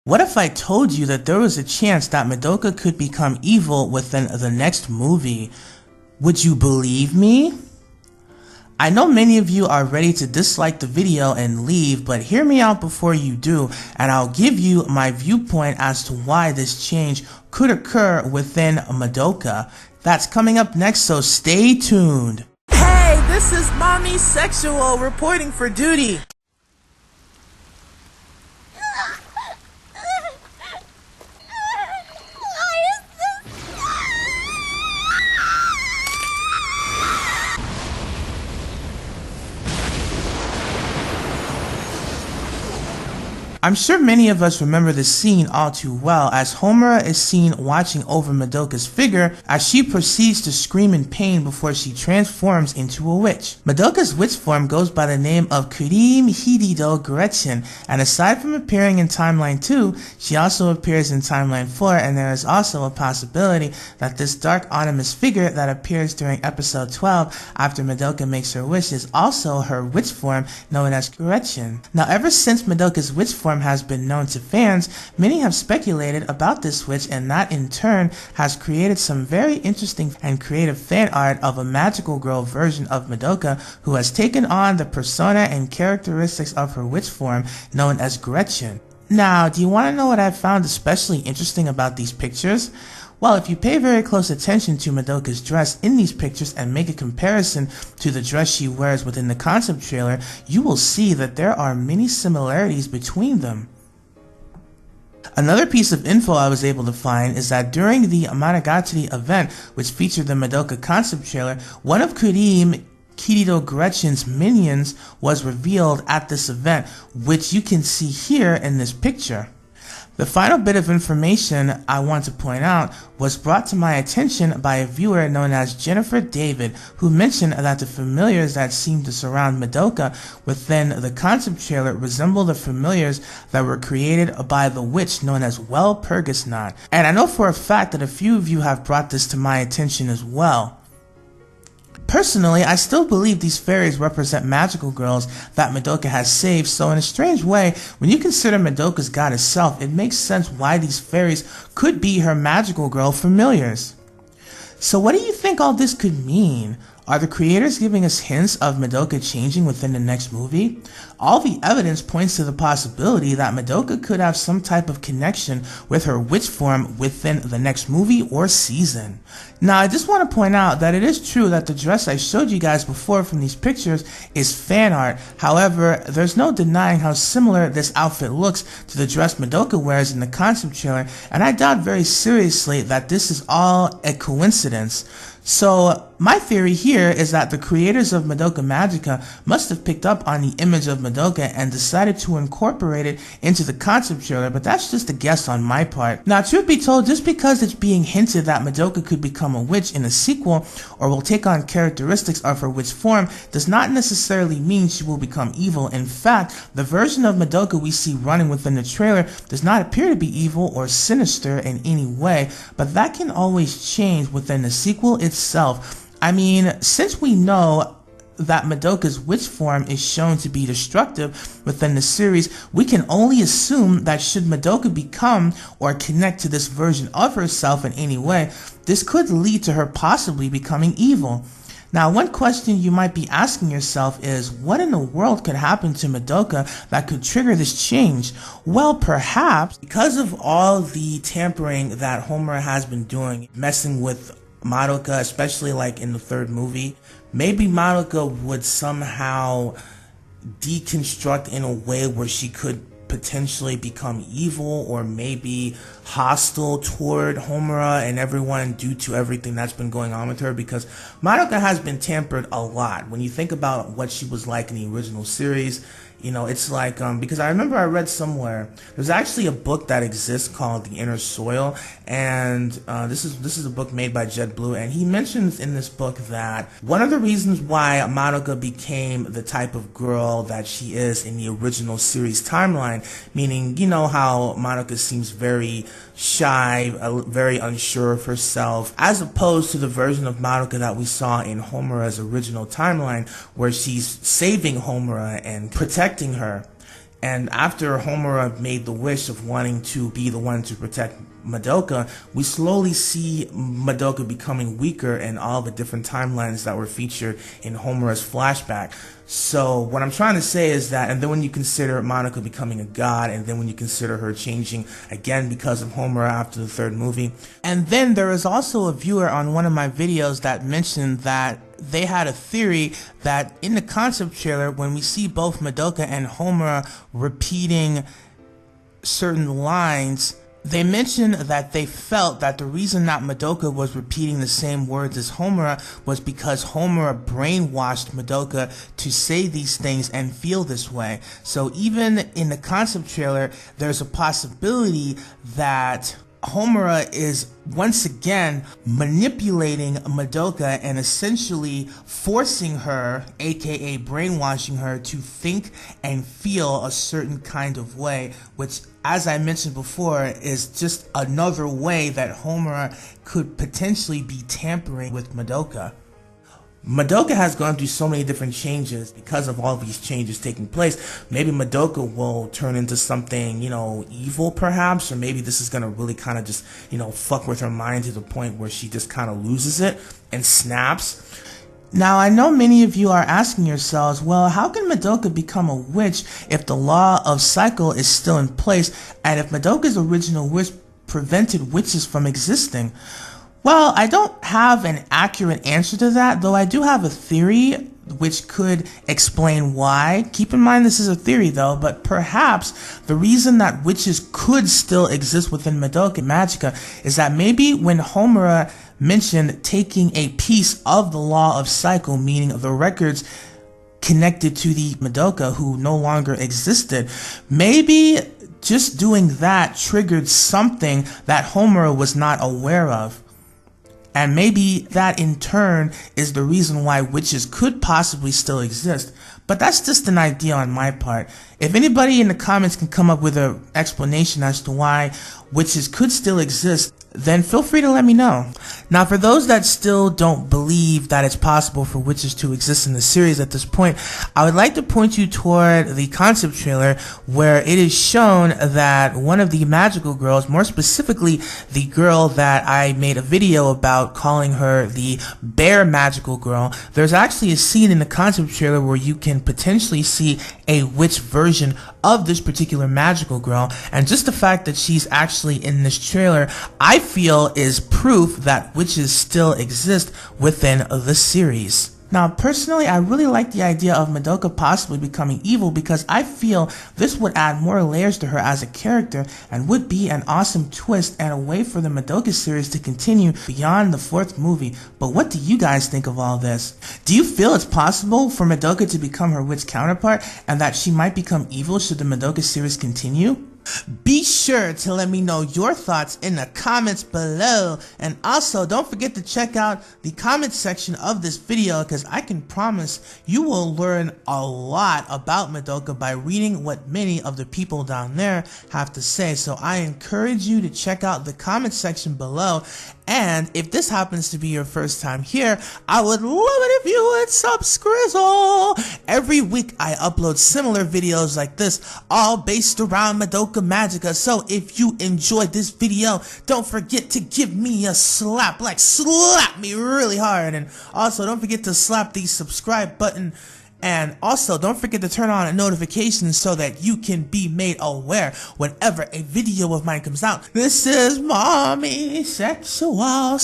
What if I told you that there was a chance that Madoka could become evil within the next movie? Would you believe me? I know many of you are ready to dislike the video and leave, but hear me out before you do, and I'll give you my viewpoint as to why this change could occur within Madoka. That's coming up next, so stay tuned. Hey, this is Mommy Sexual reporting for duty. I'm sure many of us remember this scene all too well, as Homura is seen watching over Madoka's figure as she proceeds to scream in pain before she transforms into a witch. Madoka's witch form goes by the name of Kurim Hidido Gretchen, and aside from appearing in Timeline 2, she also appears in Timeline 4, and there is also a possibility that this dark ominous figure that appears during episode 12 after Madoka makes her wish is also her witch form known as Gretchen. Now, ever since Madoka's witch form has been known to fans, many have speculated about this witch, and that in turn has created some very interesting and creative fan art of a magical girl version of Madoka who has taken on the persona and characteristics of her witch form known as Gretchen. Now, do you want to know what I found especially interesting about these pictures? Well, if you pay very close attention to Madoka's dress in these pictures and make a comparison to the dress she wears within the concept trailer, you will see that there are many similarities between them. Another piece of info I was able to find is that during the Monogatari event, which featured the Madoka concept trailer, one of Kurim Hidido Gretchen's minions was revealed at this event, which you can see here in this picture. The final bit of information I want to point out was brought to my attention by a viewer known as Jennifer David, who mentioned that the familiars that seem to surround Madoka within the concept trailer resemble the familiars that were created by the witch known as Walpurgisnacht. And I know for a fact that a few of you have brought this to my attention as well. Personally, I still believe these fairies represent magical girls that Madoka has saved, so in a strange way, when you consider Madoka's goddess self, it makes sense why these fairies could be her magical girl familiars. So what do you think all this could mean? Are the creators giving us hints of Madoka changing within the next movie? All the evidence points to the possibility that Madoka could have some type of connection with her witch form within the next movie or season. Now, I just want to point out that it is true that the dress I showed you guys before from these pictures is fan art. However, there's no denying how similar this outfit looks to the dress Madoka wears in the concept trailer, and I doubt very seriously that this is all a coincidence. So, my theory here is that the creators of Madoka Magica must have picked up on the image of Madoka and decided to incorporate it into the concept trailer, but that's just a guess on my part. Now, truth be told, just because it's being hinted that Madoka could become a witch in a sequel or will take on characteristics of her witch form does not necessarily mean she will become evil. In fact, the version of Madoka we see running within the trailer does not appear to be evil or sinister in any way, but that can always change within the sequel itself. I mean, since we know that Madoka's witch form is shown to be destructive within the series, we can only assume that should Madoka become or connect to this version of herself in any way, this could lead to her possibly becoming evil. Now, one question you might be asking yourself is, what in the world could happen to Madoka that could trigger this change? Well, perhaps because of all the tampering that Homura has been doing, messing with Madoka, especially like in the third movie, maybe Madoka would somehow deconstruct in a way where she could potentially become evil or maybe hostile toward Homura and everyone due to everything that's been going on with her, because Madoka has been tampered a lot. When you think about what she was like in the original series, you know, it's like, because I remember I read somewhere, there's actually a book that exists called The Inner Soil, and this is a book made by Jed Blue, and he mentions in this book that one of the reasons why Madoka became the type of girl that she is in the original series timeline, meaning, you know how Madoka seems very shy, very unsure of herself, as opposed to the version of Madoka that we saw in Homura's original timeline, where she's saving Homura and protecting her. And after Homura made the wish of wanting to be the one to protect Madoka, we slowly see Madoka becoming weaker in all the different timelines that were featured in Homura's flashback. So what I'm trying to say is that, and then when you consider Monica becoming a god, and then when you consider her changing again because of Homura after the third movie. And then there was also a viewer on one of my videos that mentioned that they had a theory that in the concept trailer, when we see both Madoka and Homura repeating certain lines, they mentioned that they felt that the reason that Madoka was repeating the same words as Homura was because Homura brainwashed Madoka to say these things and feel this way. So even in the concept trailer, there's a possibility that Homura is once again manipulating Madoka and essentially forcing her, aka brainwashing her, to think and feel a certain kind of way, which, as I mentioned before, is just another way that Homura could potentially be tampering with Madoka. Madoka has gone through so many different changes because of all these changes taking place. Maybe Madoka will turn into something, evil perhaps, or maybe this is going to really kind of just, fuck with her mind to the point where she just kind of loses it and snaps. Now, I know many of you are asking yourselves, well, how can Madoka become a witch if the law of cycle is still in place, and if Madoka's original wish prevented witches from existing? Well, I don't have an accurate answer to that, though I do have a theory which could explain why. Keep in mind this is a theory though, but perhaps the reason that witches could still exist within Madoka Magica is that maybe when Homura mentioned taking a piece of the law of cycle, meaning the records connected to the Madoka who no longer existed, maybe just doing that triggered something that Homura was not aware of. And maybe that in turn is the reason why witches could possibly still exist. But that's just an idea on my part. If anybody in the comments can come up with an explanation as to why witches could still exist, then feel free to let me know. Now, for those that still don't believe that it's possible for witches to exist in the series at this point, I would like to point you toward the concept trailer where it is shown that one of the magical girls, more specifically the girl that I made a video about calling her the bear magical girl, there's actually a scene in the concept trailer where you can potentially see a witch version of this particular magical girl, and just the fact that she's actually in this trailer, I feel is proof that witches still exist within the series. Now, personally, I really like the idea of Madoka possibly becoming evil because I feel this would add more layers to her as a character and would be an awesome twist and a way for the Madoka series to continue beyond the fourth movie. But what do you guys think of all this? Do you feel it's possible for Madoka to become her witch counterpart and that she might become evil should the Madoka series continue? Be sure to let me know your thoughts in the comments below, and also don't forget to check out the comment section of this video because I can promise you will learn a lot about Madoka by reading what many of the people down there have to say. So I encourage you to check out the comment section below, and if this happens to be your first time here, I would love it if you would subscribe. Every week I upload similar videos like this, all based around Madoka Magica. So if you enjoyed this video, don't forget to give me a slap, like slap me really hard, and also don't forget to slap the subscribe button. And also, don't forget to turn on notifications so that you can be made aware whenever a video of mine comes out. This is Mommy Sexual.